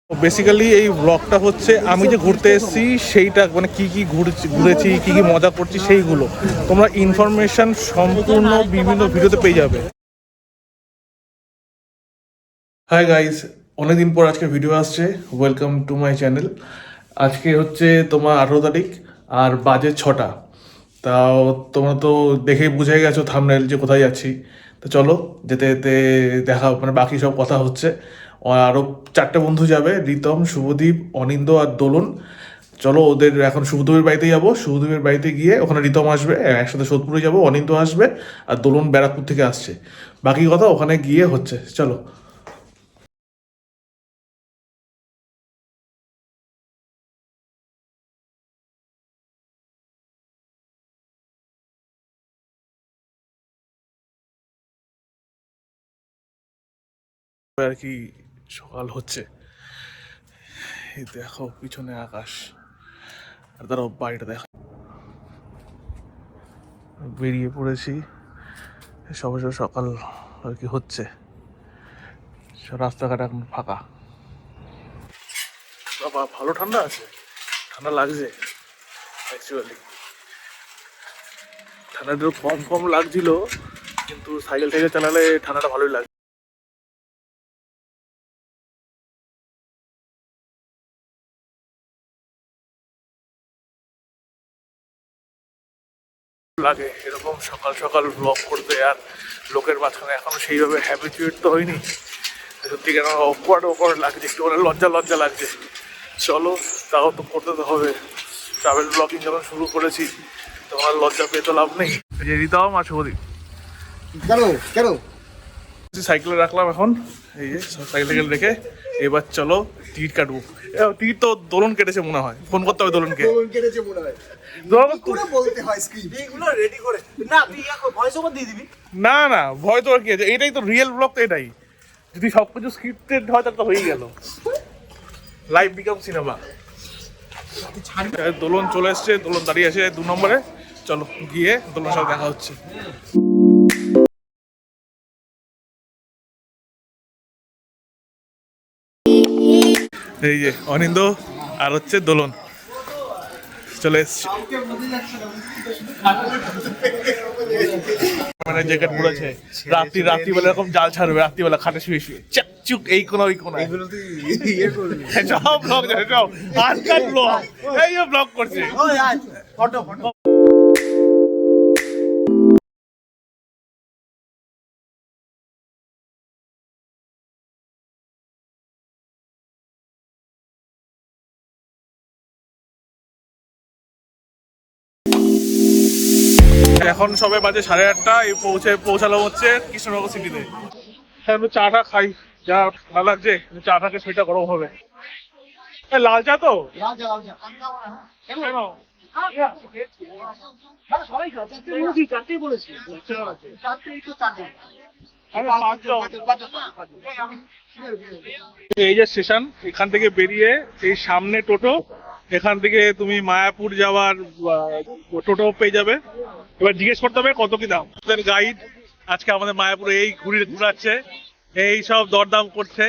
Basically এই ব্লগটা হচ্ছে আমি যে ঘুরতে এসেছি সেইটা, মানে কি কি ঘুরেছি, কি কি মজা করছি সেইগুলো তোমরা ইনফরমেশন সম্পূর্ণ বিভিন্ন ভিডিওতে পেয়ে যাবে। হাই গাইস, অনেকদিন পর আজকে ভিডিও আসছে। Welcome to my channel. আজকে হচ্ছে তোমার 18 তারিখ আর বাজে 6টা। তাও তোমরা তো দেখে বুঝে গেছো থাম্বনেল যে কোথায় যাচ্ছি। তো চলো যেতে যেতে দেখা, মানে বাকি সব কথা হচ্ছে। আরও 4টে বন্ধু যাবে, রিতম, শুভদীপ, অনিন্দ আর দোলন। চলো ওদের এখন শুভদীপের বাড়িতে যাবো। শুভদীপের বাড়িতে গিয়ে ওখানে রিতম আসবে, একসাথে সোদপুরে যাবো, অনিন্দ আসবে আর দোলন ব্যারাকপুর থেকে আসছে। বাকি কথা ওখানে গিয়ে হচ্ছে, চলো। আর কি সকাল হচ্ছে, এই দেখো পিছনে আকাশ, আর তারও বাড়িটা দেখো। বেরিয়ে পড়েছি, সবে সবে সকাল আর কি হচ্ছে, রাস্তাঘাট এখন ফাঁকা। বাবা ভালো ঠান্ডা আছে, ঠান্ডা লাগছে অ্যাকচুয়ালি। ঠান্ডাটা একটু কম কম লাগছিল, কিন্তু সাইকেল টাইকেল চালালে ঠান্ডাটা ভালোই লাগে। লাগে এরকম সকাল সকাল ব্লগ করতে, আর লোকের মাঝখানে এখনো সেইভাবে হ্যাবিচুয়েট তো হয়নি। সত্যি কেন অকওয়ার্ড অকওয়ার্ড লাগছে, একটু মানে লজ্জা লজ্জা লাগছে। চলো তাও তো করতে তো হবে, ট্রাভেল ব্লগিং যখন শুরু করেছি তোমার লজ্জা পেয়ে তো লাভ নেই। এই যে রিতম আর শুভদীপ কেন কেন সাইকেলে রাখলাম এখন, এই যে সাইকেল রেখে এবার চলো টিকিট কাটবো। টিকিট তো দোলন কেটেছে মনে হয়, ফোন করতে হবে দোলনকে। ফোন কেটেছে মনে হয়, দোলন পুরো বলতে হয় স্ক্রিপ্ট এইগুলো রেডি করে। না তুই এখন ভয়েস ওভার দিয়ে দিবি। না না, ভয় তো আর কি আছে, এটাই তো রিয়েল ব্লগ। তো এটাই যদি সবকিছু স্ক্রিপ্টেড হয় তাহলে তো হয়েই গেল, লাইভ বিকাম সিনেমা। দোলন চলে এসছে, দোলন দাঁড়িয়ে আছে 2 নম্বরে। চলো গিয়ে দোলনের সাথে দেখা হচ্ছে। এই যে অনিন্দ আর হচ্ছে দোলন চলে এসছে, মানে জ্যাকেট পরেছে। রাত্রিবেলা এরকম জাল ছাড়বে, রাত্রিবেলা খাটে শুয়ে শুয়ে চাকচুক এই কোনা ওই কোনা। এগুলো তুই ইয়ে করবি। সব ব্লগ সব আজকাল ব্লগ, এই যে ব্লগ করছে। ওই আয় ফটো ফটো। এখন সবে বাজে 8:30। এই পৌঁছালাম হচ্ছে কৃষ্ণনগর সিটিতে। হ্যাঁ চাটা খাই, যা ভালো লাগছে। চা খাকে সেটা গরম হবে। লাল চা তো কেন? সবাই চারটেই বলেছি। চারটেই তো চারটে। এই যে স্টেশন, এখান থেকে বেরিয়ে এই সামনে টোটো, এখান থেকে তুমি মায়াপুর যাওয়ার টোটো পেয়ে যাবে। এবার জিজ্ঞেস করতে হবে কত কি দাম। গাইড আজকে আমাদের মায়াপুরে এই ঘুরাচ্ছে, এই সব দরদাম করছে।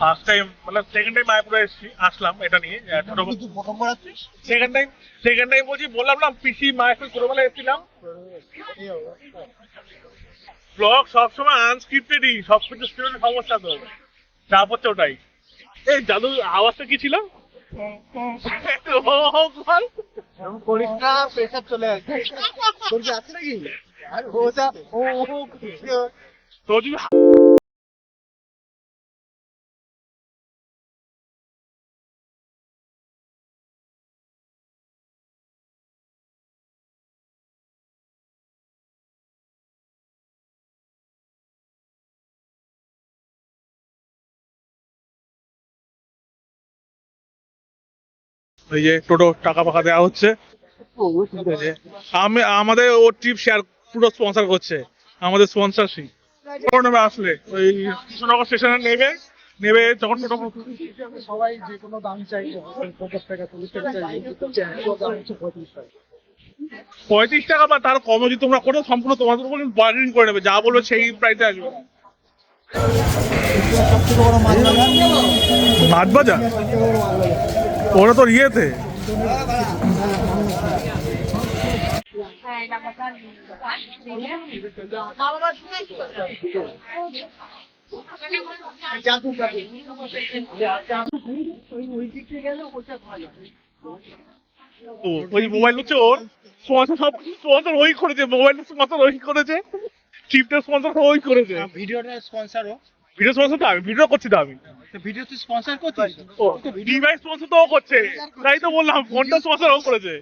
ফার্স্ট টাইম মানে সেকেন্ড টাইম মায়াপুরে আসলাম এটা নিয়ে। সেকেন্ড টাইম বলছি, বললাম না পিসি মায়াপুর ছোটবেলায় এসেছিলাম। ব্লগ সবসময় আনস্ক্রিপ্টেডই, সবকিছু স্ক্রিপ্টেড সমস্যা তো, চাপ হচ্ছে ওটাই। এই জাদু আওয়াজটা কি ছিল? করিস না, প্রেশার চলে আসবে। তোর কি আছে নাকি? তো যদি এই যে টোটো টাকা ফাঁকা দেওয়া হচ্ছে। আমাদের ও ট্রিপ শেয়ার পুরো স্পন্সর করছে, আমাদের স্পন্সরশিপ। নেবে আসলে ওই কৃষ্ণনগর স্টেশনে নেবে, নেবে যখন টোটো সবাই যে কোনো দাম চাইছে, 50 টাকা 40 টাকা চাইছে, 35 টাকা বা তার কম যদি তোমরা করো, সম্পূর্ণ তোমাদের উপর বার্গেনিং করে নেবে, যা বলবে সেই প্রাইসে আসবে। সবথেকে বড় মাছ বাজার। মাছ বাজার ওরা তোর ইয়েতে ওই মোবাইল হচ্ছে ওর স্পন্সর, সব স্পন্সর ওই করেছে, মোবাইল স্পন্সর ওই করেছে, ট্রিপটা স্পন্সর ওই করেছে। ভিডিওটা স্পন্সরও, ভিডিও স্পন্সর তো আমি, ভিডিও করছি তো আমি। ভিডিও তুই স্পন্সর করছিস? ও ডিভাইস স্পন্সর তো ও করছে, তাই তো বললাম ফোনটা স্পন্সর ও করেছে।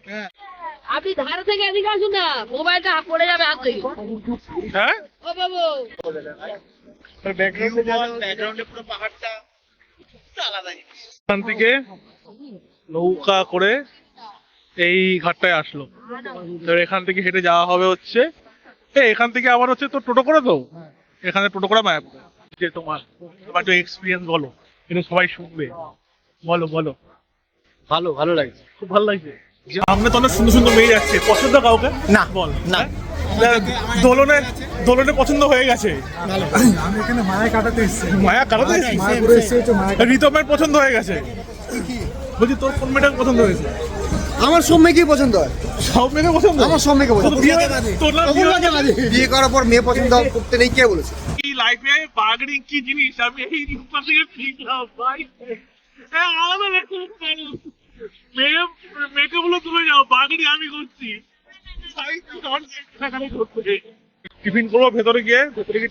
আপনি ধারে থেকে এদিকে আসুন না, মোবাইলটা পড়ে যাবে হাত থেকে। হ্যাঁ ও বাবু, ব্যাকগ্রাউন্ডে পুরো পাহাড়টা আলাদা। এখান থেকে নৌকা করে এই ঘাটটায় আসলো, তো এখান থেকে হেঁটে যাওয়া হবে হচ্ছে এখান থেকে আবার হচ্ছে তো টোটো করে, তো এখানে টোটো করে মায়াপুর। যে তোমার তোমার একটু এক্সপিরিয়েন্স বলো, এটা সবাই শুনবে, বলো বলো। ভালো ভালো লাগছে। খুব ভালো লাগছে। সামনে তো অনেক সুন্দর সুন্দর মেয়ে যাচ্ছে, পছন্দ কাউকে না বল না, দোলনে দোলনে পছন্দ হয়ে গেছে, আমি এখানে মায়া কাটাতে এসেছি। মায়া কাটাতে এসেছিস? মায়া ঘুরে এসেছি তো মায়া রিতমের পছন্দ হয়ে গেছে, বলছি তোর কোন মেয়েটা পছন্দ হয়েছে? আমার সব মেয়েকেই পছন্দ হয়। সব মেয়েকে পছন্দ? আমার সব মেয়েকে পছন্দ। তোর না বিয়ে হয়েছে? বিয়ে করার পর মেয়ে পছন্দ করতে নেই কে বলেছে? এই লাইফে বার্গেনিং কি জিনিস আমি এই রূপা থেকে শিখলাম ভাই। হ্যাঁ আলাদা দেখো, মেয়েকে বলে তুমি যাও, বার্গেনিং আমি করছি। টিফিন করবো ভেতরে গিয়ে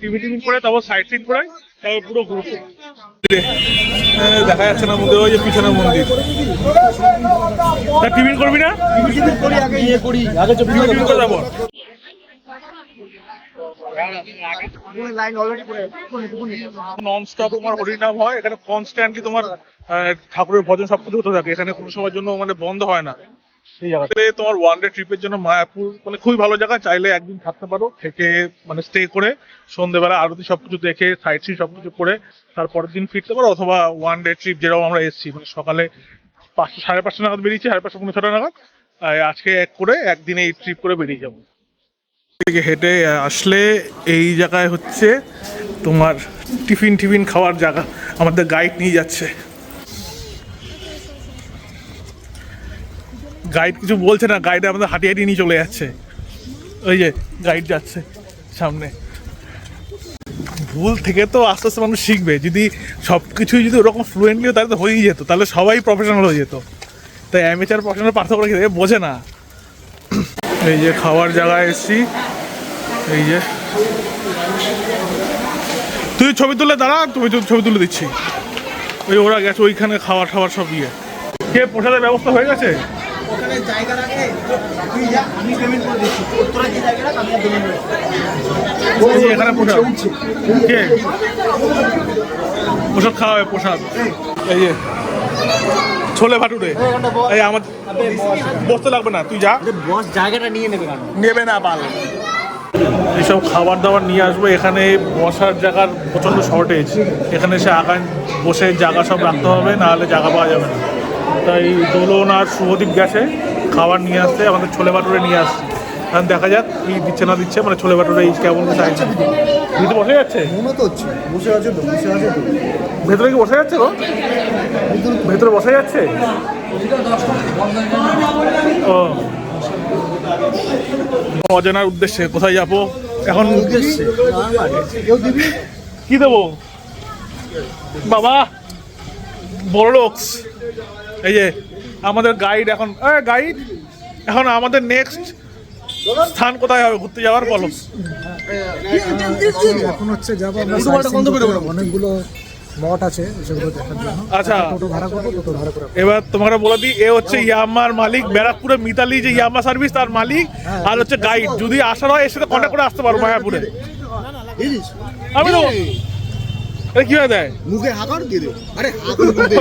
টিফিন করে, তারপর সাইড সিন করে, তারপর পুরো ঘুরবো। দেখা যাচ্ছে না মন্দির, ওই যে পিছনে মন্দির। টিফিন করবি না? টিফিন করে যাবো। ননস্টপ তোমার হরিনাম হয় এখানে, কনস্ট্যান্টলি তোমার ঠাকুরের ভজন সবকিছু হতে থাকে এখানে, কোনো সময়ের জন্য মানে বন্ধ হয় না। সেই জায়গাতে তোমার ওয়ান ডে ট্রিপের জন্য মায়াপুর মানে খুবই ভালো জায়গা, চাইলে একদিন থাকতে পারো, থেকে মানে স্টে করে সন্ধ্যেবেলা আরতি সবকিছু দেখে সাইট সিন সবকিছু করে তারপরের দিন ফিরতে পারো। অথবা ওয়ান ডে ট্রিপ যেরকম আমরা এসেছি, মানে সকালে 5টা 5:30 নাগাদ বেরিয়েছি, 5:30 6:30 নাগাদ, আজকে এক করে একদিন এই ট্রিপ করে বেরিয়ে যাবো। থেকে হেঁটে আসলে এই জায়গায় হচ্ছে তোমার টিফিন খাওয়ার জায়গা, আমাদের গাইড নিয়ে যাচ্ছে। গাইড কিছু বলছে না, গাইড আমাদের হাঁটিয়ে হাঁটিয়ে নিয়ে চলে যাচ্ছে। ওই যে গাইড যাচ্ছে সামনে। ভুল থেকে তো আস্তে আস্তে মানুষ শিখবে, যদি সব কিছুই যদি ওরকম ফ্লুয়েন্টলি তাহলে তো হয়েই যেত, তাহলে সবাই প্রফেশনাল হয়ে যেত। তাই অ্যামেচার প্রফেশনাল পার্থক্য রেখে বোঝে না। এই যে খাওয়ার জায়গায় এসছি, এই যে তুই ছবি তুলে দাঁড়া, তুমি ছবি তুলে দিচ্ছি। ওই ওরা গেছে ওইখানে খাওয়ার খাওয়ার সব ইয়ে। কে প্রসাদের ব্যবস্থা হয়ে গেছে? ওখানে জায়গা রাখে, তুই যা, আমি পেমেন্ট করে দিচ্ছি। তোরা যে জায়গা রাখ, আমি পেমেন্ট করে দিচ্ছি। এই যে এখানে প্রসাদ, কে প্রসাদ খাওয়া হবে? প্রসাদ এই যে ছোলে ভাটুরে। এই আমার বসতে লাগবে না, তুই যা। বস জায়গাটা নিয়ে নেবে কেন? নেবে না বাল। এইসব খাবার দাবার নিয়ে আসবো, এখানে বসার জায়গার প্রচণ্ড শর্টেজ, এখানে এসে আগান বসে জায়গা সব রাখতে হবে, নাহলে জায়গা পাওয়া যাবে না। তাই দোলন আর শুভদীপ গেছে খাবার নিয়ে আসতে, আমাদের ছোলে ভাটুরে নিয়ে আসছে। এখন দেখা যাক কি দিচ্ছে না দিচ্ছে, মানে ছোলে ভাটুরে কেমন চাইছে। দিদি বসে যাচ্ছে, মনে তো হচ্ছে বসে আছে তো, বসে আছে তো। ভেতরে কি বসে যাচ্ছে গো? ভেতরে বসে যাচ্ছে ও। অজানার উদ্দেশ্যে কোথায় যাবো এখন? উদ্দেশ্যে কেউ দিবি? কি দেবো বাবা? বড় লোকস। এই যে আমাদের গাইড এখন, গাইড এখন আমাদের নেক্সট স্থান কোথায় হবে ঘুরতে যাওয়ার, বলো? এখন হচ্ছে যাবো আমরা অনেকগুলো মঠ আছে সেগুলো দেখার জন্য। আচ্ছা টোটো ভাড়া করবো, টোটো ভাড়া করে এবার তোমাকে বলে দিই, এ হচ্ছে ইয়ামার মালিক, ব্যারাকপুরে মিতালি যে ইয়ামা সার্ভিস তার মালিক, আর হচ্ছে গাইড। যদি আসার হয় এর সাথে কন্ট্যাক্ট করে আসতে পারো মায়াপুরে। আমি তো কি হয় দেয় মুখে হাঁকার দিয়ে দে। আরে হাঁকার দিয়ে দে।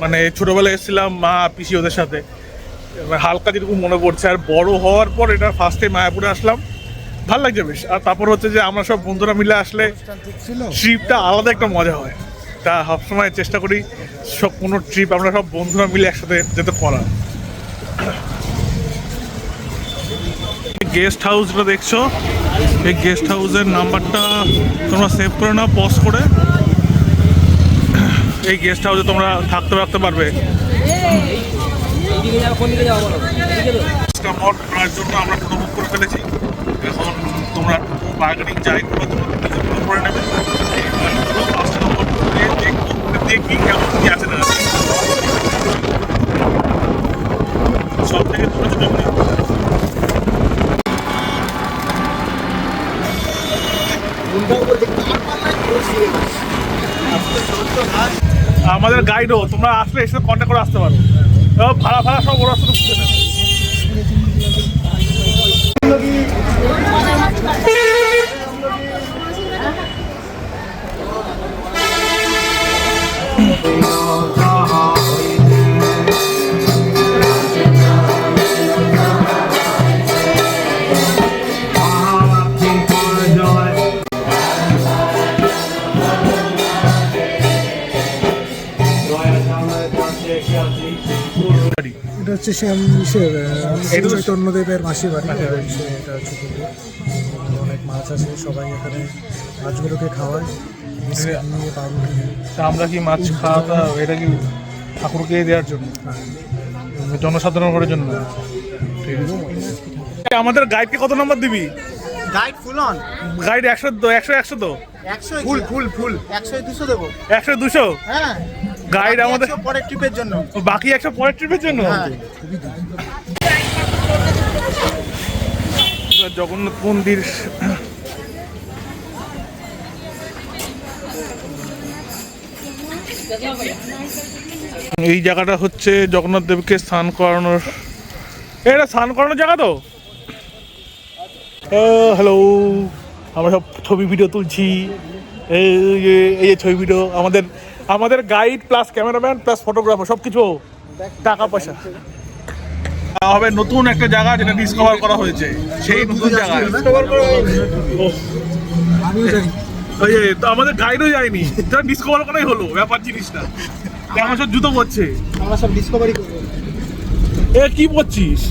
মানে ছোটবেলায় এসেছিলাম মা পিসি ওদের সাথে, হালকা যেরকম মনে পড়ছে। আর বড় হওয়ার পর এটা ফার্স্টে মায়াপুরে আসলাম, ভালো লাগছে বেশ। আর তারপর হচ্ছে যে আমরা সব বন্ধুরা মিলে আসলে ট্রিপটা আলাদা একটা মজা হয়। তা সবসময় চেষ্টা করি সব কোনো ট্রিপ আমরা সব বন্ধুরা মিলে একসাথে যেতে করার। গেস্ট হাউসটা দেখছো, এই গেস্ট হাউসের নাম্বারটা তোমরা সেভ করে নাও পজ করে। এই গেস্ট হাউসে তোমরা থাকতে পারবে। করার জন্য আমরা টোটো বুক করে ফেলেছি। এখন তোমরা টোটো বার্গেনিং যাই করো, তোমরা নিজে টোটো করে নেবে। দেখি কেমন কি আছে না সব থেকে আমাদের গাইডও তোমরা আসলে এসে কন্ট্যাক্ট করে আসতে পারো। ভাড়া সব ওরা শুধু বুঝে নেবে। এটা হচ্ছে শ্যাম চৈতন্যদেবের মাসির বাড়ি। এটা হচ্ছে পুকুর। অনেক মাছ আছে, সবাই এখানে মাছগুলোকে খাওয়ায় নিয়ে পাউরুটি নিয়ে। তা আমরা কি মাছ খাওয়াটা এটা কি ঠাকুরকে দেওয়ার জন্য, জনসাধারণের জন্য? ঠিক আছে। আমাদের গাইডকে কত নম্বর দিবি? গাইড ফুল অন গাইড 100 তো 100 তো 100 ফুল 100 200 দেবো। 100 200 হ্যাঁ, গাইড আমাদের পরের ট্রিপের জন্য। বাকি 100 পরের ট্রিপের জন্য। জগন্নাথ মন্দির এই জায়গাটা হচ্ছে জগন্নাথ দেবকে স্নান করানোর, এটা স্নান করানোর জায়গা তো। হ্যালো, আমরা সব ছবি ভিডিও তুলছি। এই যে ছবি ভিডিও আমাদের guide plus cameraman plus photographer সব কিছু টাকা পয়সা হবে। নতুন একটা জায়গা যেটা ডিসকভার করা হয়েছে, সেই নতুন জায়গা আমিও জানি। ওই যে তো আমাদের গাইডও যায়নি, যা ডিসকভার করাই হলো ব্যাপার জিনিসটা। আমার সব জুতো পরছে, আমরা সব ডিসকভারি করব। এ কি পরছিস?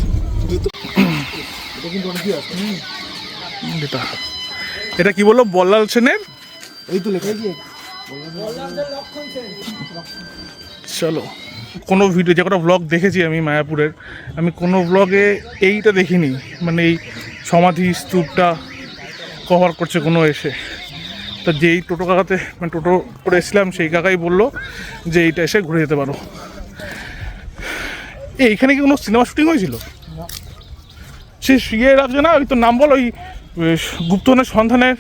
এটা কি বললো? বল্লাল সেনের। এই তো লেখা আছে চলো, কোনো ভিডিও যে কটা ব্লগ দেখেছি আমি মায়াপুরের, আমি কোনো ব্লগে এইটা দেখিনি, মানে এই সমাধি স্তূপটা কভার করছে কোনো এসে। তা যেই টোটো কাকাতে মানে টোটো করে এসেছিলাম সেই কাকাই বললো যে এইটা এসে ঘুরে যেতে পারো। এইখানে কি কোনো সিনেমা শুটিং হয়েছিল? সে শুয়ে রাখছে না, ওই তো নাম বল, ওই গুপ্তনের সন্ধানের।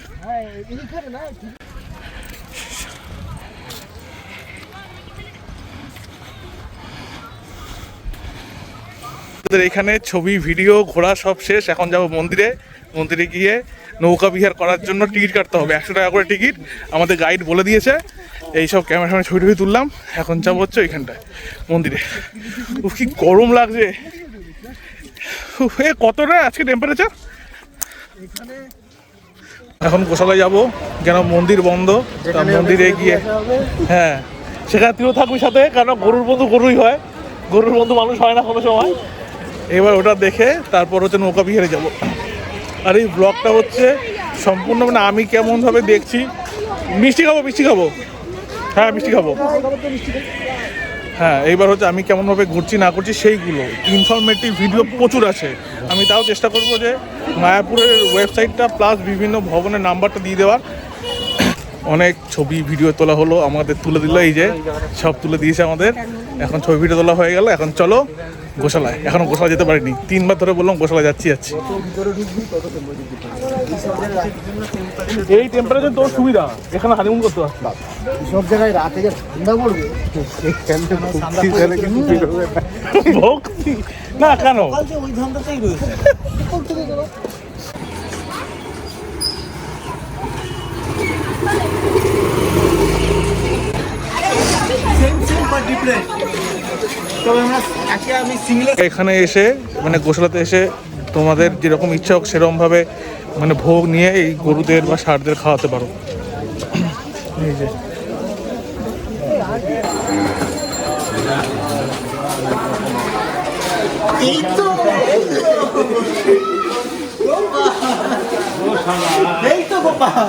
এখানে ছবি ভিডিও ঘোরা সব শেষ। এখন যাবো মন্দিরে গিয়ে নৌকা বিহার করার জন্য টিকিট কাটতে হবে, 100 টাকা করে টিকিট। আমাদের গাইড বলে দিয়েছে। এইসব ক্যামেরা ছবি তুললাম, এখন যাবো হচ্ছে ওইখানটায় মন্দিরে। কি গরম লাগছে। কতটা আজকে টেম্পারেচার? এখন গোশালায় যাবো, কেন মন্দির বন্ধ। মন্দিরে গিয়ে হ্যাঁ, সেখানে তুইও থাকবি সাথে, কারণ গরুর বন্ধু গরুই হয়, গরুর বন্ধু মানুষ হয় না কোনো সময়। এবার ওটা দেখে তারপর হচ্ছে নৌকা বিহারে যাব। আর এই ব্লগটা হচ্ছে সম্পূর্ণ মানে আমি কেমনভাবে দেখছি। মিষ্টি খাবো হ্যাঁ, মিষ্টি খাবো। হ্যাঁ, এইবার হচ্ছে আমি কেমনভাবে ঘুরছি না করছি সেইগুলো ইনফরমেটিভ ভিডিও প্রচুর আছে। আমি তাও চেষ্টা করবো যে মায়াপুরের ওয়েবসাইটটা প্লাস বিভিন্ন ভবনের নাম্বারটা দিয়ে দেওয়ার। অনেক ছবি ভিডিও তোলা হলো, আমাদের তুলে দিল, এই যে সব তুলে দিয়েছে আমাদের। এখন ছবি ভিডিও তোলা হয়ে গেল, এখন চলো গোশালায়। এখনো গোশালা যেতে পারিনি, 3 বার ধরে বললাম গোশালা যাচ্ছি। এই টেম্পারেচার তোর সুবিধা, এখানে হানিমুন করতে পারতাম। সব জায়গায় রাতে যে ঠান্ডা পড়বে ভক্তি না কেন, ওই ধান্দাতেই রয়েছে। এখানে এসে মানে গোশালাতে এসে তোমাদের যেরকম ইচ্ছা হোক সেরকমভাবে মানে ভোগ নিয়ে এই গরুদের বা ষাঁড়দের খাওয়াতে পারো। এই যে এই তো গোপাল।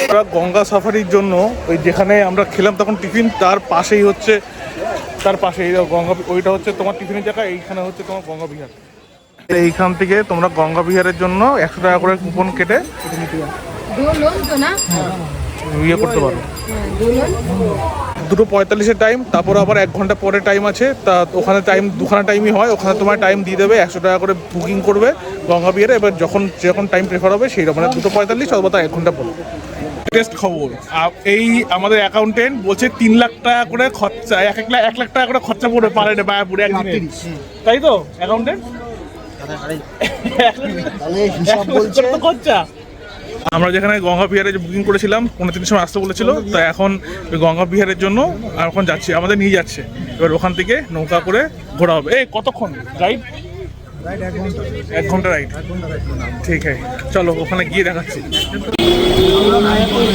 আমরা গঙ্গা সাফারির জন্য ওই যেখানে আমরা খেলাম তখন টিফিন তার পাশেই হচ্ছে গঙ্গা, ওইটা হচ্ছে তোমার টিফিনের জায়গা, এইখানে হচ্ছে তোমার গঙ্গা বিহার। এইখান থেকে তোমরা গঙ্গা বিহারের জন্য 100 টাকা করে কুপন কেটে दो लोग तो ना ইয়ে করতে পারো। हाँ, दो लोग 2:45-এর টাইম, তারপর আবার 1 ঘন্টা পরে টাইম আছে, তা ওখানে টাইম দুখানা টাইমই হয়, ওখানে তোমার টাইম দিয়ে দেবে, 100 টাকা করে বুকিং করবে গঙ্গা বিহারে। এবার যখন টাইম প্রেফার হবে সেই মানে 2:45 অথবা 1 ঘন্টা পরে। লেটেস্ট খবর, এই আমাদের অ্যাকাউন্টেন্ট বলছে 3 লাখ টাকা করে খরচা, 1 লাখ টাকা করে খরচা পড়বে পার ডে মায়াপুরে একদিনে, তাই তো অ্যাকাউন্টেন্ট? তাহলে হিসাব বলছে খরচা। আমরা যেখানে গঙ্গা বিহারে বুকিং করেছিলাম 3:15 সময় আসতে বলেছিল, তো এখন ওই গঙ্গা বিহারের জন্য আর এখন যাচ্ছি, আমাদের নিয়ে যাচ্ছে। এবার ওখান থেকে নৌকা করে ঘোরা হবে। এই কতক্ষণ রাইড? রাইট 1 ঘন্টা 1 ঘন্টা রাইড। 1 ঘন্টা রাইট করলাম। ঠিক আছে, চলো ওখানে গিয়ে দেখাচ্ছি।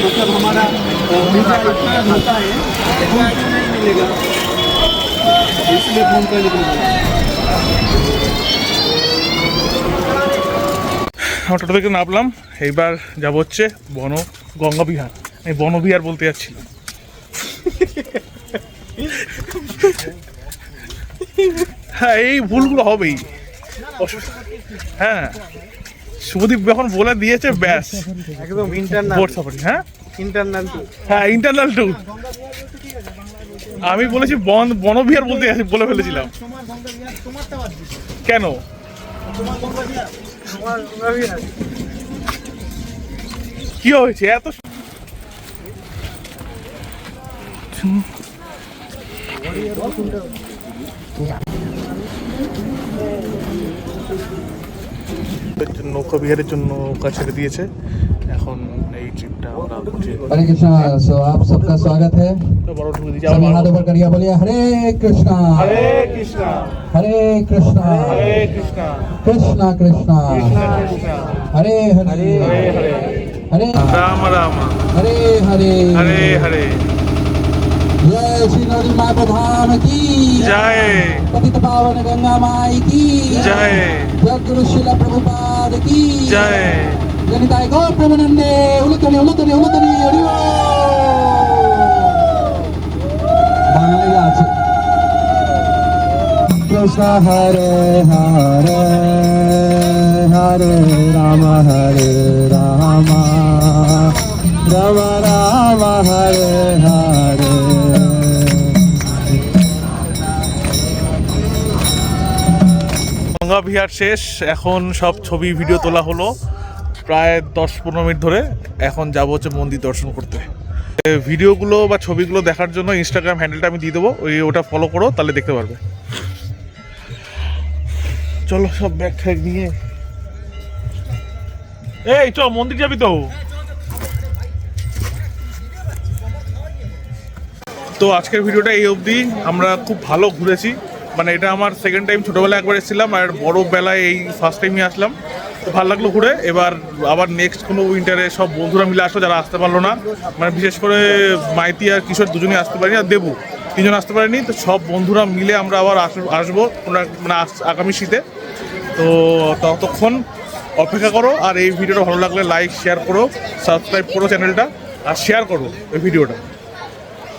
मतलब हमारा वीजा इतना होता है फोन पे नहीं मिलेगा, इसलिए फोन कर लेंगे। আমরা টোটো থেকে নামলাম, এইবার যাব হচ্ছে গঙ্গা বিহার। আমি বনবিহার বলতে যাচ্ছিলাম। হ্যাঁ, এই ভুলগুলো হবেই। হ্যাঁ, শুভদীপ যখন বলে দিয়েছে ব্যাস একদম ইন্টারনাল বোট সাফারি। হ্যাঁ ইন্টারনাল হ্যাঁ, ইন্টারনাল ট্যুর। আমি বলেছি বনবিহার বলতে বলে ফেলেছিলাম। কেন? কি হয়েছে এত? নৌকা বিহারের জন্য নৌকা ছেড়ে দিয়েছে, এখন এই ট্রিপটা আমরা করছি। हरे कृष्णा। सो आप सबका स्वागत है। বড় ঢুকে দিয়েছি सभी हाथ ऊपर करिए, बोलिए हरे कृष्णा হরে কৃষ্ণা हरे कृष्णा হরে কৃষ্ণা कृष्णा कृष्णा কৃষ্ণা हरे हरे হরে হরে हरे রাম রাম हरे हरे হরে হরে। जय श्री नदी माता धाम की জয় पतित पावन गंगा माई की জয় जगद्गुरु शिला प्रभुपाद की জয়। जनिताय गौर प्रेमानंदे उलुतनी उलुतनी उलुतनी हरि बोल। बांग्ला আছে कृष्ण हरे हरे हरे राम राम राम हरे हरे। গঙ্গা বিহার শেষ, এখন সব ছবি ভিডিও তোলা হলো প্রায় 10-15 মিনিট ধরে। এখন যাবো হচ্ছে মন্দির দর্শন করতে। ভিডিওগুলো বা ছবিগুলো দেখার জন্য ইনস্টাগ্রাম হ্যান্ডেলটা আমি দিয়ে দেবো, ওটা ফলো করো, তাহলে দেখতে পারবে। চলো সব ব্যাগ ঠ্যাগ নিয়ে, এই চ মন্দির যাবি তো। তো আজকের ভিডিওটা এই অবধি। আমরা খুব ভালো ঘুরেছি, মানে এটা আমার সেকেন্ড টাইম। ছোটোবেলায় একবার এসেছিলাম আর বড় বেলায় এই ফার্স্ট টাইমই আসলাম, তো ভালো লাগলো ঘুরে। এবার আবার নেক্সট কোনো উইন্টারে সব বন্ধুরা মিলে আসো, যারা আসতে পারলো না, মানে বিশেষ করে মাইতি আর কিশোর দুজনেই আসতে পারিনি, আর দেবু 3 জন আসতে পারেনি। তো সব বন্ধুরা মিলে আমরা আবার আসবো মানে আগামী শীতে। তো ততক্ষণ অপেক্ষা করো, আর এই ভিডিওটা ভালো লাগলে লাইক শেয়ার করো, সাবস্ক্রাইব করো চ্যানেলটা, আর শেয়ার করো এই ভিডিওটা।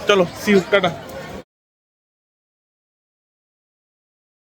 চলো সি ইউ, টাটা।